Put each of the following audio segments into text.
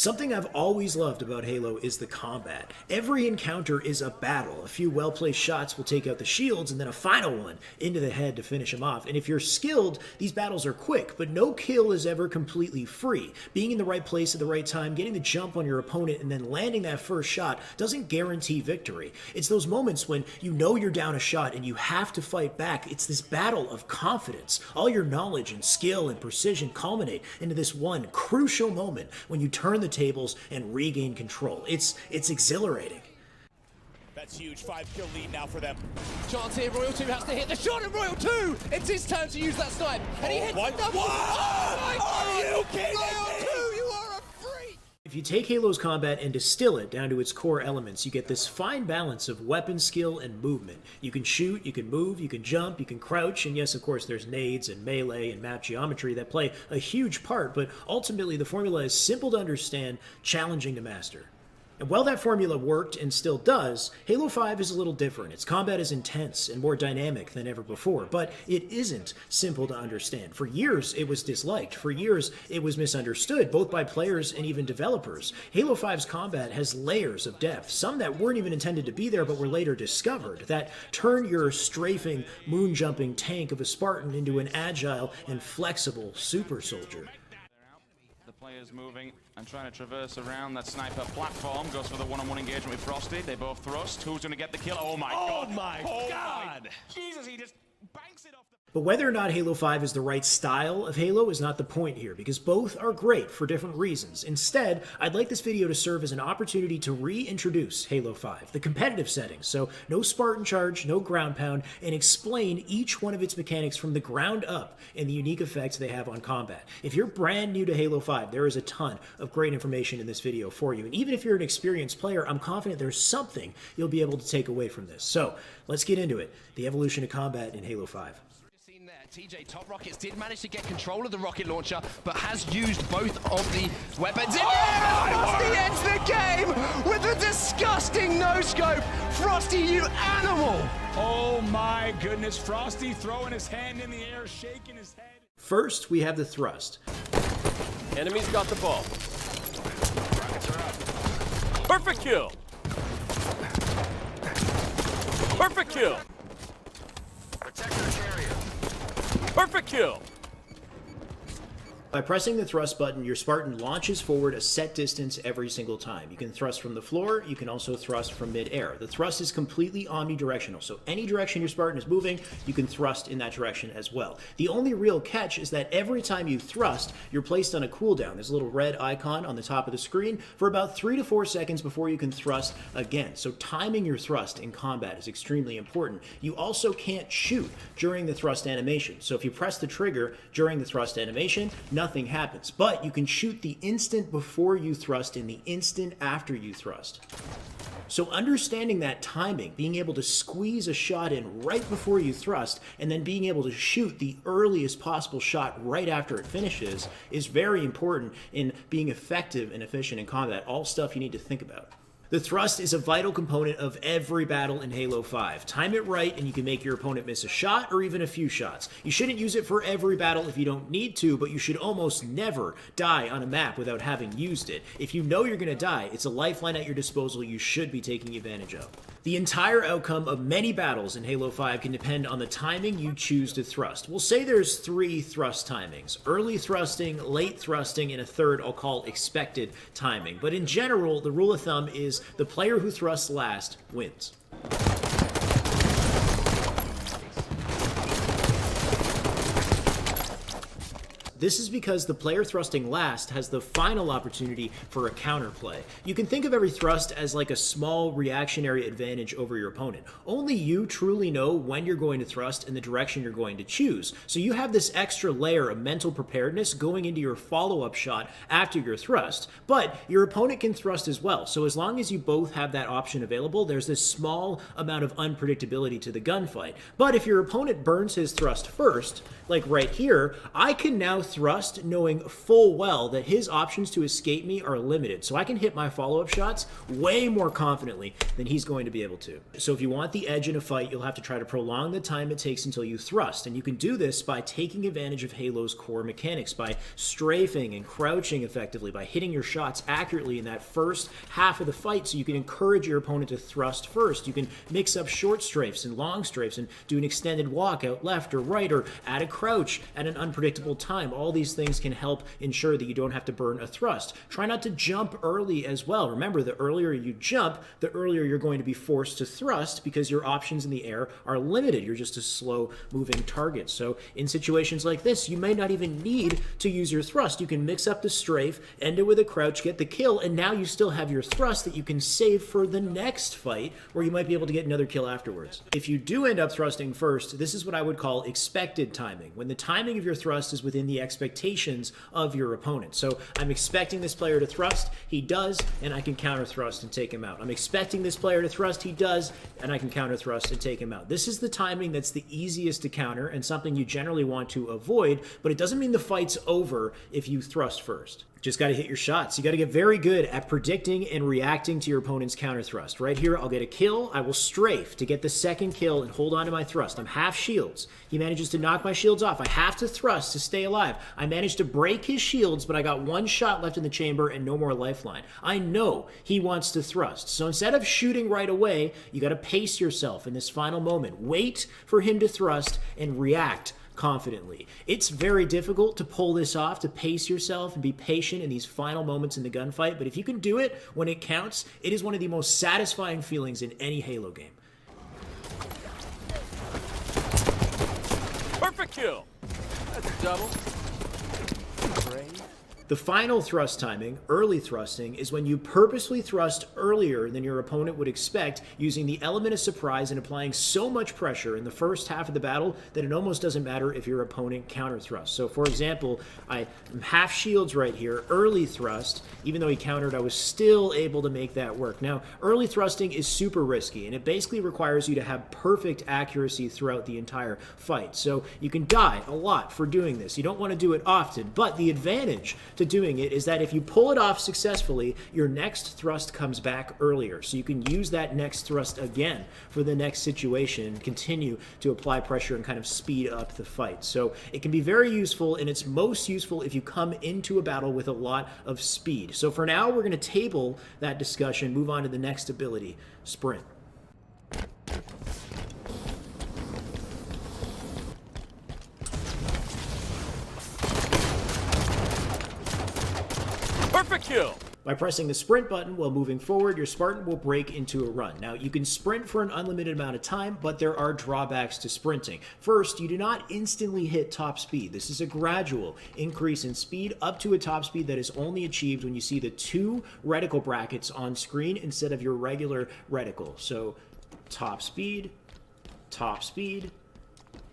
Something I've always loved about Halo is the combat. Every encounter is a battle. A few well-placed shots will take out the shields, and then a final one into the head to finish them off. And if you're skilled, these battles are quick, but no kill is ever completely free. Being in the right place at the right time, getting the jump on your opponent, and then landing that first shot doesn't guarantee victory. It's those moments when you know you're down a shot and you have to fight back. It's this battle of confidence. All your knowledge and skill and precision culminate into this one crucial moment when you turn the tables and regain control. It's exhilarating. That's huge. 5-kill lead now for them. Chance here. Royal 2 has to hit the shot, and Royal 2! It's his turn to use that snipe. And he hits the double. Oh my God! Are you kidding Royal me? 2, you are a freak! If you take Halo's combat and distill it down to its core elements, you get this fine balance of weapon skill and movement. You can shoot, you can move, you can jump, you can crouch, and yes, of course, there's nades and melee and map geometry that play a huge part, but ultimately the formula is simple to understand, challenging to master. And while that formula worked and still does, Halo 5 is a little different. Its combat is intense and more dynamic than ever before, but it isn't simple to understand. For years, it was disliked. For years, it was misunderstood, both by players and even developers. Halo 5's combat has layers of depth, some that weren't even intended to be there but were later discovered, that turn your strafing, moon-jumping tank of a Spartan into an agile and flexible super soldier. The players moving and trying to traverse around that sniper platform. Goes for the one-on-one engagement with Frosty. They both thrust. Who's going to get the kill? Oh my God! Oh my God! Jesus, he just banks it off the... But whether or not Halo 5 is the right style of Halo is not the point here, because both are great for different reasons. Instead, I'd like this video to serve as an opportunity to reintroduce Halo 5, the competitive settings, so no Spartan charge, no ground pound, and explain each one of its mechanics from the ground up and the unique effects they have on combat. If you're brand new to Halo 5, there is a ton of great information in this video for you, and even if you're an experienced player, I'm confident there's something you'll be able to take away from this. So, let's get into it, the evolution of combat in Halo 5. TJ Top Rockets did manage to get control of the rocket launcher, but has used both of the weapons. Frosty ends the game with a disgusting no-scope. Frosty, you animal! Oh my goodness, Frosty throwing his hand in the air, shaking his head. First, we have the thrust. Enemy's got the ball. Perfect kill! Perfect kill! Perfect kill! By pressing the thrust button, your Spartan launches forward a set distance every single time. You can thrust from the floor, you can also thrust from mid-air. The thrust is completely omnidirectional, so any direction your Spartan is moving, you can thrust in that direction as well. The only real catch is that every time you thrust, you're placed on a cooldown. There's a little red icon on the top of the screen for about 3 to 4 seconds before you can thrust again. So timing your thrust in combat is extremely important. You also can't shoot during the thrust animation. So if you press the trigger during the thrust animation, nothing happens, but you can shoot the instant before you thrust and the instant after you thrust. So understanding that timing, being able to squeeze a shot in right before you thrust, and then being able to shoot the earliest possible shot right after it finishes is very important in being effective and efficient in combat, all stuff you need to think about. The thrust is a vital component of every battle in Halo 5. Time it right and you can make your opponent miss a shot or even a few shots. You shouldn't use it for every battle if you don't need to, but you should almost never die on a map without having used it. If you know you're going to die, it's a lifeline at your disposal you should be taking advantage of. The entire outcome of many battles in Halo 5 can depend on the timing you choose to thrust. We'll say there's 3 thrust timings: early thrusting, late thrusting, and a third I'll call expected timing. But in general, the rule of thumb is the player who thrusts last wins. This is because the player thrusting last has the final opportunity for a counterplay. You can think of every thrust as like a small reactionary advantage over your opponent. Only you truly know when you're going to thrust and the direction you're going to choose. So you have this extra layer of mental preparedness going into your follow-up shot after your thrust. But your opponent can thrust as well. So as long as you both have that option available, there's this small amount of unpredictability to the gunfight. But if your opponent burns his thrust first, like right here, I can now thrust knowing full well that his options to escape me are limited. So I can hit my follow-up shots way more confidently than he's going to be able to. So if you want the edge in a fight, you'll have to try to prolong the time it takes until you thrust. And you can do this by taking advantage of Halo's core mechanics, by strafing and crouching effectively, by hitting your shots accurately in that first half of the fight so you can encourage your opponent to thrust first. You can mix up short strafes and long strafes and do an extended walk out left or right, or add a crouch at an unpredictable time. All these things can help ensure that you don't have to burn a thrust. Try not to jump early as well. Remember, the earlier you jump, the earlier you're going to be forced to thrust because your options in the air are limited. You're just a slow moving target. So in situations like this, you may not even need to use your thrust. You can mix up the strafe, end it with a crouch, get the kill, and now you still have your thrust that you can save for the next fight where you might be able to get another kill afterwards. If you do end up thrusting first, this is what I would call expected timing, when the timing of your thrust is within the expectations of your opponent. So I'm expecting this player to thrust, he does, and I can counter thrust and take him out. I'm expecting this player to thrust, he does, and I can counter thrust and take him out. This is the timing that's the easiest to counter and something you generally want to avoid, but it doesn't mean the fight's over if you thrust first. Just got to hit your shots. You got to get very good at predicting and reacting to your opponent's counter thrust. Right here, I'll get a kill. I will strafe to get the second kill and hold on to my thrust. I'm half shields. He manages to knock my shields off. I have to thrust to stay alive. I managed to break his shields, but I got one shot left in the chamber and no more lifeline. I know he wants to thrust. So instead of shooting right away, you got to pace yourself in this final moment. Wait for him to thrust and react confidently. It's very difficult to pull this off, to pace yourself and be patient in these final moments in the gunfight, but if you can do it when it counts, it is one of the most satisfying feelings in any Halo game. Perfect kill. That's a double. The final thrust timing, early thrusting, is when you purposely thrust earlier than your opponent would expect, using the element of surprise and applying so much pressure in the first half of the battle that it almost doesn't matter if your opponent counter thrusts. So for example, I'm half shields right here, early thrust, even though he countered, I was still able to make that work. Now, early thrusting is super risky, and it basically requires you to have perfect accuracy throughout the entire fight. So you can die a lot for doing this. You don't want to do it often, but the advantage to doing it is that if you pull it off successfully, your next thrust comes back earlier. So you can use that next thrust again for the next situation and continue to apply pressure and kind of speed up the fight. So it can be very useful, and it's most useful if you come into a battle with a lot of speed. So for now, we're going to table that discussion, move on to the next ability, Sprint. Perfect kill. By pressing the sprint button while moving forward, your Spartan will break into a run. Now, you can sprint for an unlimited amount of time, but there are drawbacks to sprinting. First, you do not instantly hit top speed. This is a gradual increase in speed up to a top speed that is only achieved when you see the two reticle brackets on screen instead of your regular reticle. So, top speed, top speed,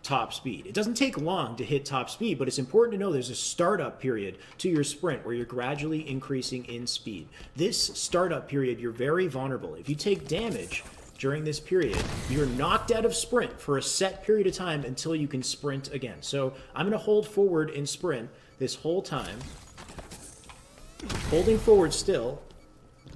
top speed. It doesn't take long to hit top speed, but it's important to know there's a startup period to your sprint where you're gradually increasing in speed. This startup period, you're very vulnerable. If you take damage during this period, you're knocked out of sprint for a set period of time until you can sprint again. So I'm going to hold forward in sprint this whole time, holding forward still.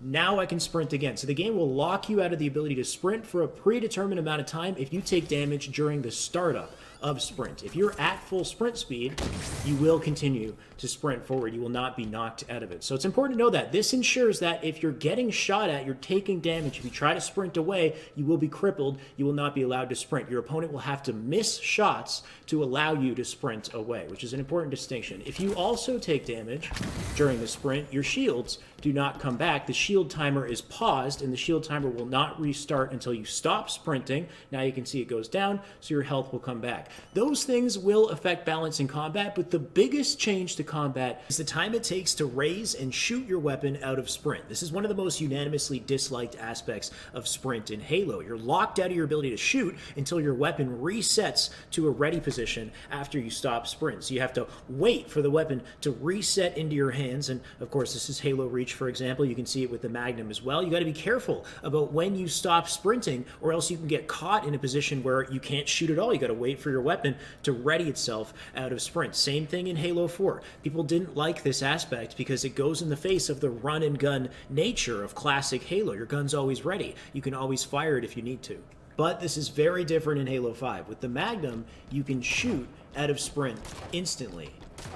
Now I can sprint again. So the game will lock you out of the ability to sprint for a predetermined amount of time if you take damage during the startup of sprint. If you're at full sprint speed, you will continue to sprint forward. You will not be knocked out of it. So it's important to know that. This ensures that if you're getting shot at, you're taking damage. If you try to sprint away, you will be crippled. You will not be allowed to sprint. Your opponent will have to miss shots to allow you to sprint away, which is an important distinction. If you also take damage during the sprint, your shields do not come back. The shield timer is paused, and the shield timer will not restart until you stop sprinting. Now you can see it goes down, so your health will come back. Those things will affect balance in combat, but the biggest change to combat is the time it takes to raise and shoot your weapon out of sprint. This is one of the most unanimously disliked aspects of sprint in Halo. You're locked out of your ability to shoot until your weapon resets to a ready position after you stop sprint. So you have to wait for the weapon to reset into your hands, and of course this is Halo Reach, for example. You can see it with the Magnum as well. You got to be careful about when you stop sprinting, or else you can get caught in a position where you can't shoot at all. You got to wait for your your weapon to ready itself out of sprint. Same thing in Halo 4. People didn't like this aspect because it goes in the face of the run and gun nature of classic Halo. Your gun's always ready. You can always fire it if you need to. But this is very different in Halo 5. With the Magnum, you can shoot out of sprint instantly.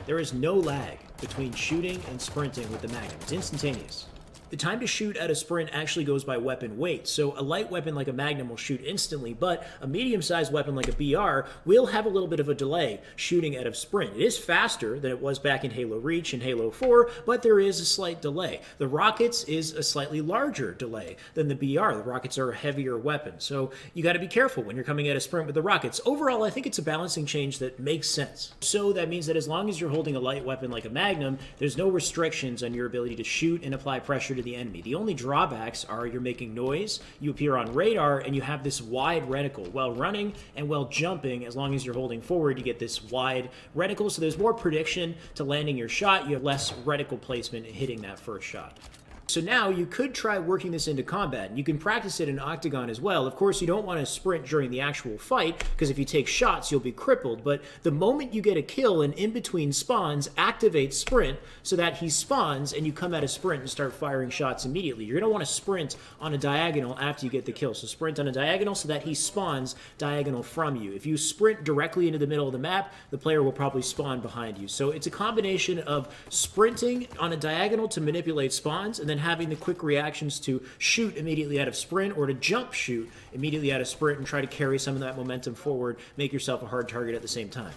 There is no lag between shooting and sprinting with the Magnum. It's instantaneous. The time to shoot out of sprint actually goes by weapon weight, so a light weapon like a Magnum will shoot instantly, but a medium-sized weapon like a BR will have a little bit of a delay shooting out of sprint. It is faster than it was back in Halo Reach and Halo 4, but there is a slight delay. The rockets is a slightly larger delay than the BR. The rockets are a heavier weapon, so you got to be careful when you're coming out of sprint with the rockets. Overall, I think it's a balancing change that makes sense. So that means that as long as you're holding a light weapon like a Magnum, there's no restrictions on your ability to shoot and apply pressure to the enemy. The only drawbacks are you're making noise, you appear on radar, and you have this wide reticle. While running and while jumping, as long as you're holding forward, you get this wide reticle, so there's more prediction to landing your shot. You have less reticle placement in hitting that first shot. So now you could try working this into combat, and you can practice it in Octagon as well. Of course, you don't want to sprint during the actual fight, because if you take shots, you'll be crippled. But the moment you get a kill and in between spawns, activate sprint so that he spawns and you come out of sprint and start firing shots immediately. You're going to want to sprint on a diagonal after you get the kill. So sprint on a diagonal so that he spawns diagonal from you. If you sprint directly into the middle of the map, the player will probably spawn behind you. So it's a combination of sprinting on a diagonal to manipulate spawns, and then having the quick reactions to shoot immediately out of sprint or to jump shoot immediately out of sprint and try to carry some of that momentum forward, make yourself a hard target at the same time.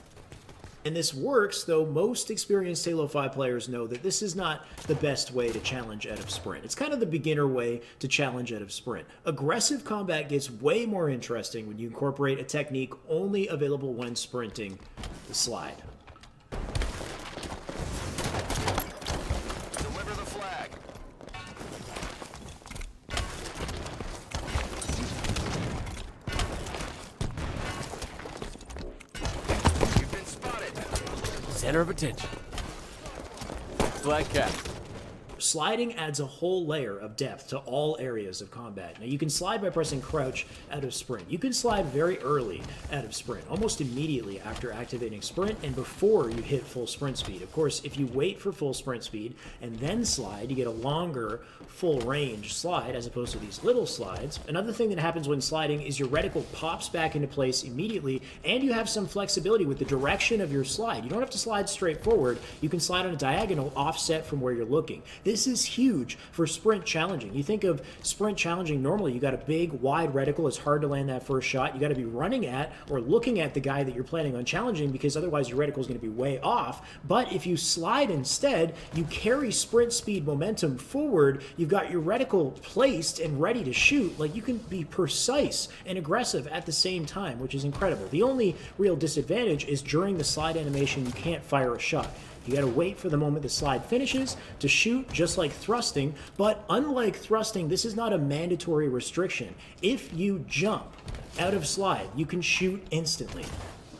And this works, though most experienced Halo 5 players know that this is not the best way to challenge out of sprint. It's kind of the beginner way to challenge out of sprint. Aggressive combat gets way more interesting when you incorporate a technique only available when sprinting, the slide. Deliver the flag. You've been spotted. Center of attention. Flag cast. Sliding adds a whole layer of depth to all areas of combat. Now, you can slide by pressing crouch out of sprint. You can slide very early out of sprint, almost immediately after activating sprint and before you hit full sprint speed. Of course, if you wait for full sprint speed and then slide, you get a longer full range slide as opposed to these little slides. Another thing that happens when sliding is your reticle pops back into place immediately, and you have some flexibility with the direction of your slide. You don't have to slide straight forward. You can slide on a diagonal offset from where you're looking. This is huge for sprint challenging. You think of sprint challenging normally, you got a big wide reticle, it's hard to land that first shot. You got to be running at or looking at the guy that you're planning on challenging, because otherwise your reticle is going to be way off. But if you slide instead, you carry sprint speed momentum forward. You've got your reticle placed and ready to shoot. Like, you can be precise and aggressive at the same time, which is incredible. The only real disadvantage is during the slide animation, you can't fire a shot. You gotta wait for the moment the slide finishes to shoot, just like thrusting, but unlike thrusting, this is not a mandatory restriction. If you jump out of slide, you can shoot instantly.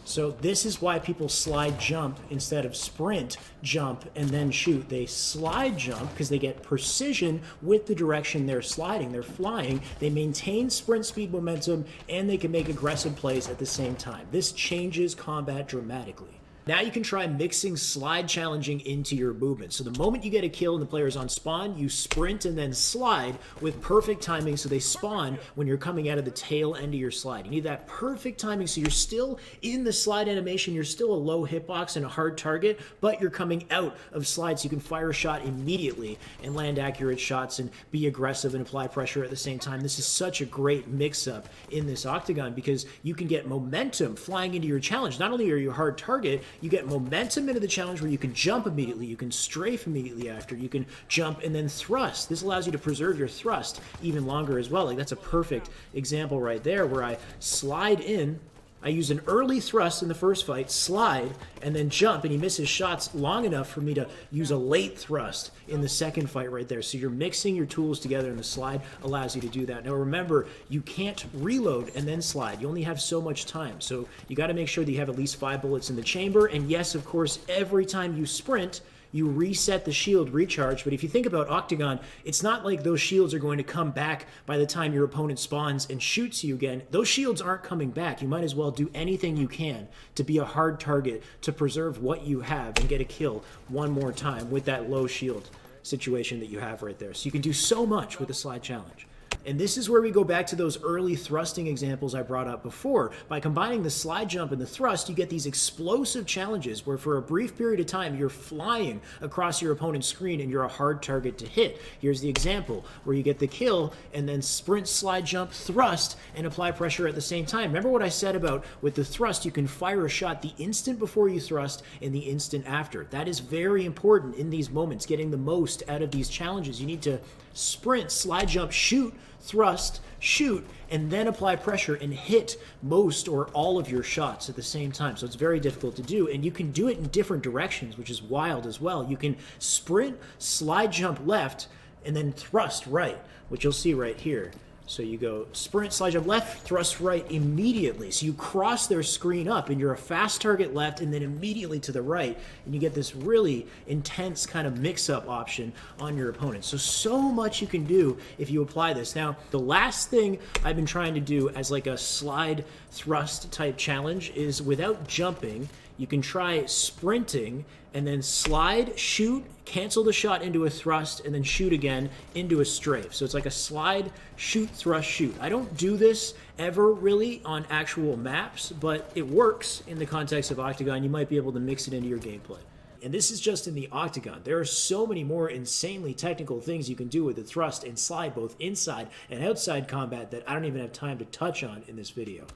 So this is why people slide jump instead of sprint jump and then shoot. They slide jump because they get precision with the direction they're sliding. They're flying. They maintain sprint speed momentum, and they can make aggressive plays at the same time. This changes combat dramatically. Now you can try mixing slide challenging into your movement. So the moment you get a kill and the player's on spawn, you sprint and then slide with perfect timing so they spawn when you're coming out of the tail end of your slide. You need that perfect timing so you're still in the slide animation, you're still a low hitbox and a hard target, but you're coming out of slide so you can fire a shot immediately and land accurate shots and be aggressive and apply pressure at the same time. This is such a great mix-up in this Octagon because you can get momentum flying into your challenge. Not only are you a hard target, you get momentum into the challenge where you can jump immediately, you can strafe immediately after, you can jump and then thrust. This allows you to preserve your thrust even longer as well. Like, that's a perfect example right there where I slide in, I use an early thrust in the first fight, slide, and then jump, and he misses shots long enough for me to use a late thrust in the second fight right there. So you're mixing your tools together, and the slide allows you to do that. Now remember, you can't reload and then slide. You only have so much time. So you got to make sure that you have at least 5 bullets in the chamber, and yes, of course, every time you sprint, you reset the shield recharge. But if you think about Octagon, it's not like those shields are going to come back by the time your opponent spawns and shoots you again. Those shields aren't coming back. You might as well do anything you can to be a hard target, to preserve what you have and get a kill one more time with that low shield situation that you have right there. So you can do so much with the slide challenge. And this is where we go back to those early thrusting examples I brought up before. By combining the slide jump and the thrust, you get these explosive challenges where for a brief period of time, you're flying across your opponent's screen and you're a hard target to hit. Here's the example where you get the kill and then sprint, slide jump, thrust, and apply pressure at the same time. Remember what I said about with the thrust, you can fire a shot the instant before you thrust and the instant after. That is very important in these moments, getting the most out of these challenges. You need to sprint, slide jump, shoot, thrust, shoot, and then apply pressure and hit most or all of your shots at the same time. So it's very difficult to do, and you can do it in different directions, which is wild as well. You can sprint, slide jump left, and then thrust right, which you'll see right here. So you go sprint, slide jump left, thrust right immediately. So you cross their screen up and you're a fast target left and then immediately to the right. And you get this really intense kind of mix-up option on your opponent. So much you can do if you apply this. Now, the last thing I've been trying to do as like a slide thrust type challenge is without jumping, you can try sprinting and then slide, shoot, cancel the shot into a thrust, and then shoot again into a strafe. So it's like a slide, shoot, thrust, shoot. I don't do this ever really on actual maps, but it works in the context of Octagon. You might be able to mix it into your gameplay. And this is just in the Octagon. There are so many more insanely technical things you can do with the thrust and slide, both inside and outside combat, that I don't even have time to touch on in this video.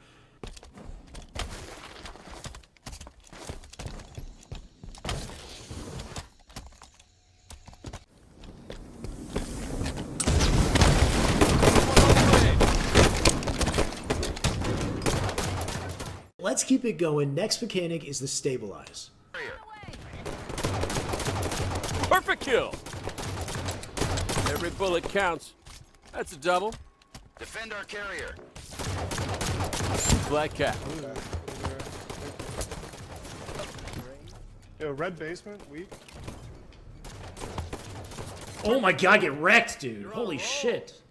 Let's keep it going. Next mechanic is the stabilize. Perfect kill. Every bullet counts. That's a double. Defend our carrier. Black cat. Yo, red basement, weak. Oh my god, get wrecked, dude. Holy shit.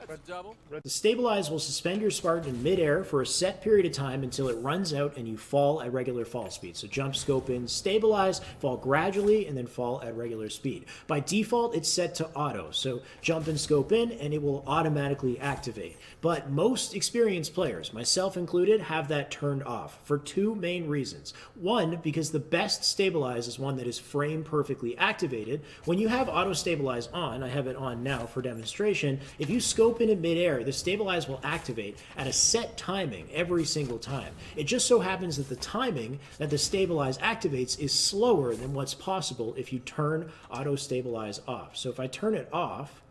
That's a double. The stabilize will suspend your Spartan in midair for a set period of time until it runs out and you fall at regular fall speed. So jump, scope in, stabilize, fall gradually, and then fall at regular speed. By default, it's set to auto. So jump and scope in, and it will automatically activate. But most experienced players, myself included, have that turned off for two main reasons. One, because the best stabilize is one that is frame perfectly activated. When you have auto stabilize on, I have it on now for demonstration, if you scope in midair, the stabilize will activate at a set timing every single time. It just so happens that the timing that the stabilize activates is slower than what's possible if you turn auto stabilize off. So if I turn it off,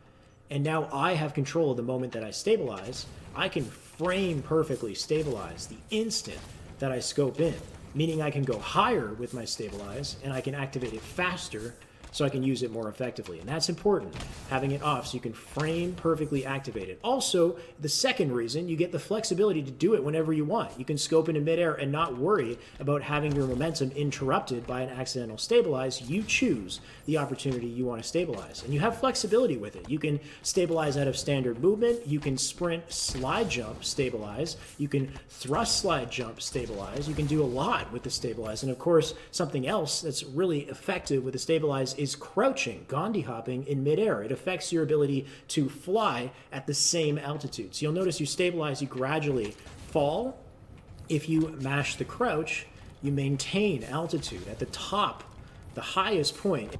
and now I have control of the moment that I stabilize, I can frame perfectly stabilize the instant that I scope in, meaning I can go higher with my stabilize and I can activate it faster so I can use it more effectively. And that's important, having it off so you can frame perfectly activate it. Also, the second reason, you get the flexibility to do it whenever you want. You can scope into midair and not worry about having your momentum interrupted by an accidental stabilize. You choose the opportunity you want to stabilize. And you have flexibility with it. You can stabilize out of standard movement. You can sprint, slide jump, stabilize. You can thrust, slide jump, stabilize. You can do a lot with the stabilize. And of course, something else that's really effective with the stabilize is crouching, Gandhi hopping in midair. It affects your ability to fly at the same altitude. So you'll notice you stabilize, you gradually fall. If you mash the crouch, you maintain altitude at the top, the highest point.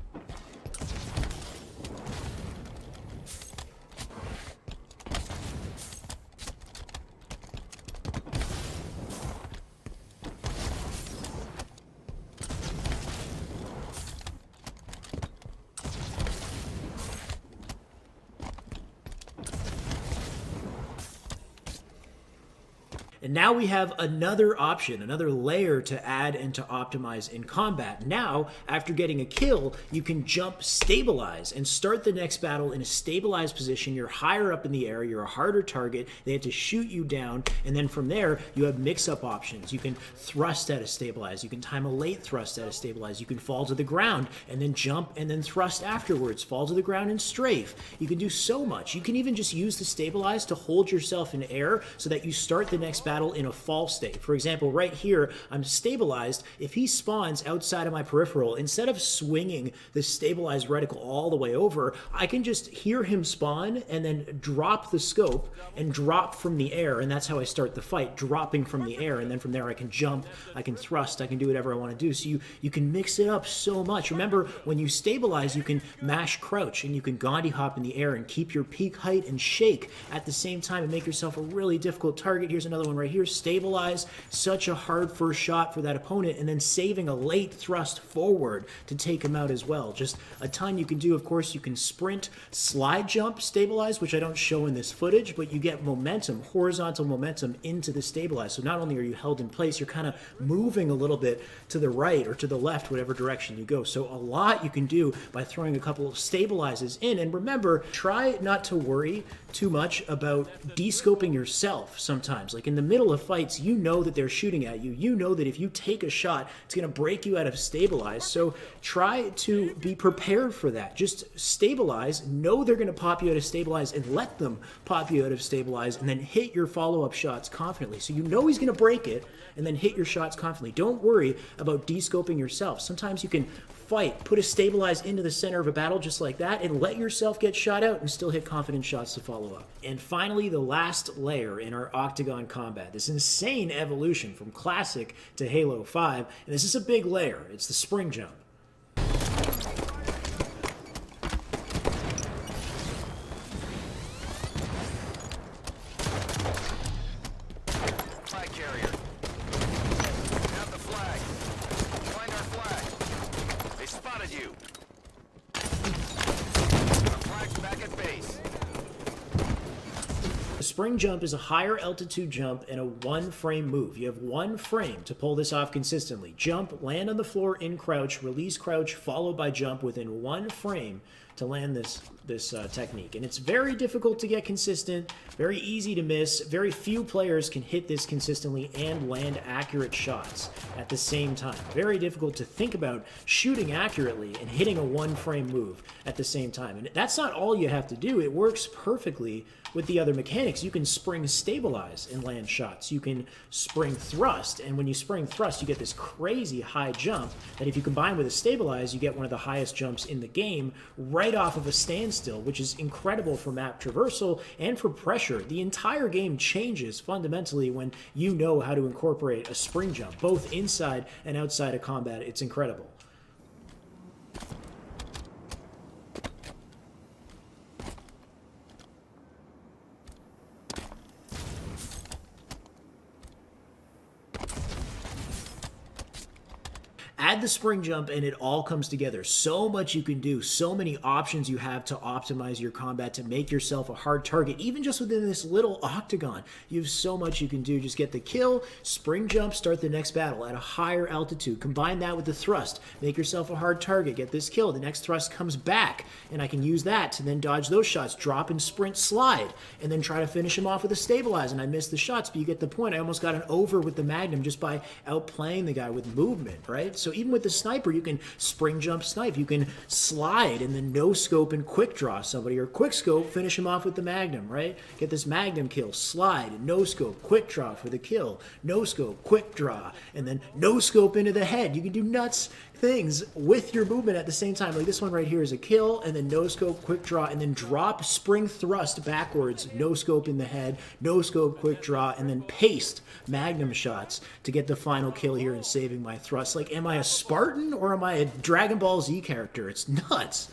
And now we have another option, another layer to add and to optimize in combat. Now, after getting a kill, you can jump stabilize and start the next battle in a stabilized position. You're higher up in the air, you're a harder target, they have to shoot you down, and then from there, you have mix-up options. You can thrust at a stabilize, you can time a late thrust at a stabilize, you can fall to the ground and then jump and then thrust afterwards, fall to the ground and strafe. You can do so much. You can even just use the stabilize to hold yourself in air so that you start the next battle in a fall state. For example, right here, I'm stabilized. If he spawns outside of my peripheral, instead of swinging the stabilized reticle all the way over, I can just hear him spawn and then drop the scope and drop from the air, and that's how I start the fight, dropping from the air, and then from there I can jump, I can thrust, I can do whatever I want to do. So you can mix it up so much. Remember, when you stabilize, you can mash crouch, and you can Gandhi hop in the air and keep your peak height and shake at the same time and make yourself a really difficult target. Here's another one right here, stabilize, such a hard first shot for that opponent, and then saving a late thrust forward to take him out as well. Just a ton you can do. Of course, you can sprint, slide jump, stabilize, which I don't show in this footage, but you get momentum, horizontal momentum into the stabilize. So not only are you held in place, you're kind of moving a little bit to the right or to the left, whatever direction you go. So a lot you can do by throwing a couple of stabilizes in. And remember, try not to worry too much about descoping yourself sometimes. Like in the middle of fights, you know that they're shooting at you. You know that if you take a shot, it's going to break you out of stabilize. So try to be prepared for that. Just stabilize, know they're going to pop you out of stabilize, and let them pop you out of stabilize, and then hit your follow-up shots confidently. So you know he's going to break it, and then hit your shots confidently. Don't worry about descoping yourself. Sometimes you can fight, put a stabilize into the center of a battle just like that, and let yourself get shot out and still hit confident shots to follow up. And finally, the last layer in our Octagon combat, this insane evolution from Classic to Halo 5, and this is a big layer. It's the spring jump. Flag carrier. Have the flag. Find our flag. They spotted you. Our flag's back at base. The spring jump is a higher altitude jump and a one-frame move. You have one frame to pull this off consistently. Jump, land on the floor in crouch, release crouch, followed by jump within one frame to land this technique. And it's very difficult to get consistent, very easy to miss. Very few players can hit this consistently and land accurate shots at the same time. Very difficult to think about shooting accurately and hitting a one-frame move at the same time. And that's not all you have to do. It works perfectly with the other mechanics. You can spring stabilize and land shots. You can spring thrust, and when you spring thrust, you get this crazy high jump that if you combine with a stabilize, you get one of the highest jumps in the game right off of a standstill, which is incredible for map traversal and for pressure. The entire game changes fundamentally when you know how to incorporate a spring jump, both inside and outside of combat. It's incredible. Add the spring jump and it all comes together. So much you can do, so many options you have to optimize your combat to make yourself a hard target. Even just within this little octagon, you have so much you can do. Just get the kill, spring jump, start the next battle at a higher altitude. Combine that with the thrust, make yourself a hard target, get this kill. The next thrust comes back, and I can use that to then dodge those shots, drop and sprint, slide, and then try to finish him off with a stabilize. And I missed the shots, but you get the point. I almost got an over with the Magnum just by outplaying the guy with movement, right? So even with the sniper, you can spring jump snipe, you can slide and then no scope and quick draw somebody, or quick scope, finish him off with the Magnum, right? Get this Magnum kill, slide, and no scope, quick draw for the kill, no scope, quick draw, and then no scope into the head. You can do nuts things with your movement at the same time. Like this one right here is a kill, and then no scope, quick draw, and then drop, spring thrust backwards, no scope in the head, no scope, quick draw, and then paste Magnum shots to get the final kill here and saving my thrust. Like, am I a Spartan or am I a Dragon Ball Z character? It's nuts.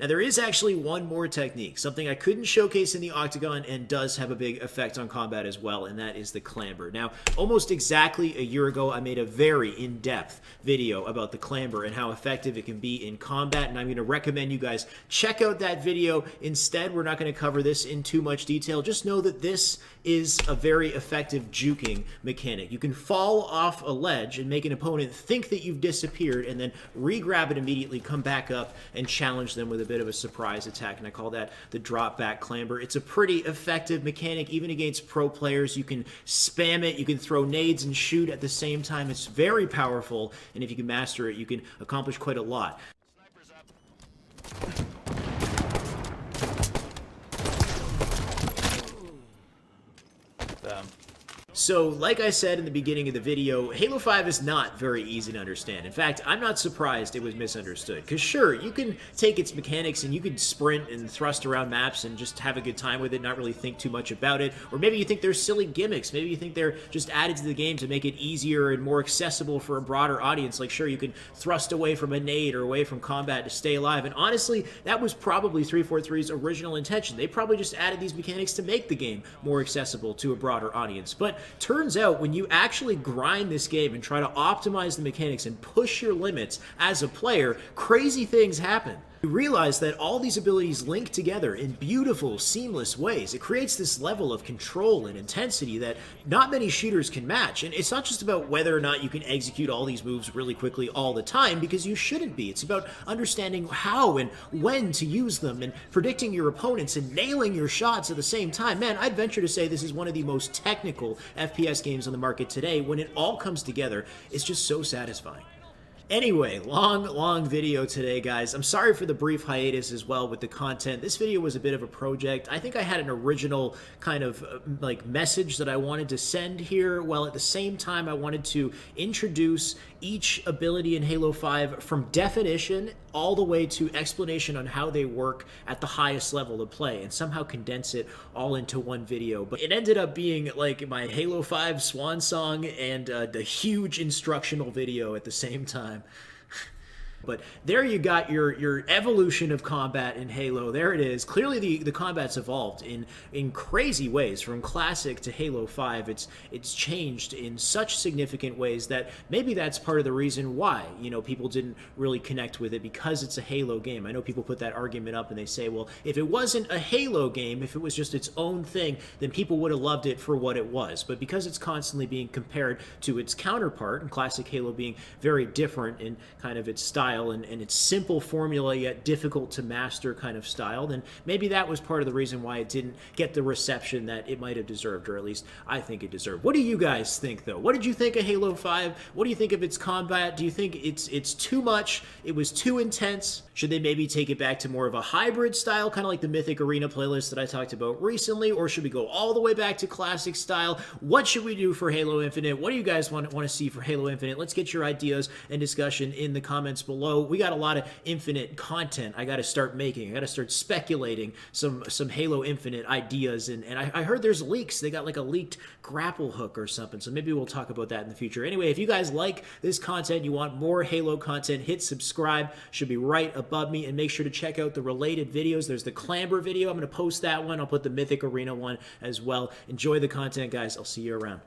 Now, there is actually one more technique, something I couldn't showcase in the Octagon and does have a big effect on combat as well, and that is the Clamber. Now, almost exactly a year ago, I made a very in-depth video about the Clamber and how effective it can be in combat, and I'm going to recommend you guys check out that video. Instead, we're not going to cover this in too much detail. Just know that this is a very effective juking mechanic. You can fall off a ledge and make an opponent think that you've disappeared and then re-grab it immediately, come back up, and challenge them with a bit of a surprise attack, and I call that the drop back Clamber. It's a pretty effective mechanic even against pro players. You can spam it, you can throw nades and shoot at the same time. It's very powerful, and if you can master it, you can accomplish quite a lot. So, like I said in the beginning of the video, Halo 5 is not very easy to understand. In fact, I'm not surprised it was misunderstood. Because sure, you can take its mechanics and you can sprint and thrust around maps and just have a good time with it, not really think too much about it. Or maybe you think they're silly gimmicks. Maybe you think they're just added to the game to make it easier and more accessible for a broader audience. Like sure, you can thrust away from a nade or away from combat to stay alive. And honestly, that was probably 343's original intention. They probably just added these mechanics to make the game more accessible to a broader audience. But turns out when you actually grind this game and try to optimize the mechanics and push your limits as a player, crazy things happen. You realize that all these abilities link together in beautiful, seamless ways. It creates this level of control and intensity that not many shooters can match. And it's not just about whether or not you can execute all these moves really quickly all the time, because you shouldn't be. It's about understanding how and when to use them and predicting your opponents and nailing your shots at the same time. Man, I'd venture to say this is one of the most technical FPS games on the market today. When it all comes together, it's just so satisfying. Anyway, long video today, guys. I'm sorry for the brief hiatus as well with the content. This video was a bit of a project. I think I had an original kind of like message that I wanted to send here, while at the same time I wanted to introduce each ability in Halo 5 from definition all the way to explanation on how they work at the highest level of play, and somehow condense it all into one video. But it ended up being like my Halo 5 swan song and the huge instructional video at the same time. But there you got your evolution of combat in Halo. There it is. Clearly the combat's evolved in crazy ways from Classic to Halo 5. It's changed in such significant ways that maybe that's part of the reason why, you know, people didn't really connect with it, because it's a Halo game. I know people put that argument up and they say, well, if it wasn't a Halo game, if it was just its own thing, then people would have loved it for what it was. But because it's constantly being compared to its counterpart, and Classic Halo being very different in kind of its style, and its simple formula yet difficult to master kind of style, then maybe that was part of the reason why it didn't get the reception that it might have deserved, or at least I think it deserved. What do you guys think, though? What did you think of Halo 5? What do you think of its combat? Do you think it's too much? It was too intense? Should they maybe take it back to more of a hybrid style, kind of like the Mythic Arena playlist that I talked about recently? Or should we go all the way back to classic style? What should we do for Halo Infinite? What do you guys want to see for Halo Infinite? Let's get your ideas and discussion in the comments below. We got a lot of Infinite content I got to start making. I got to start speculating some Halo Infinite ideas, and I heard there's leaks. They got like a leaked grapple hook or something, so maybe we'll talk about that in the future. Anyway, if you guys like this content, you want more Halo content, hit subscribe. Should be right above me, and make sure to check out the related videos. There's the Clamber video. I'm going to post that one. I'll put the Mythic Arena one as well. Enjoy the content, guys. I'll see you around.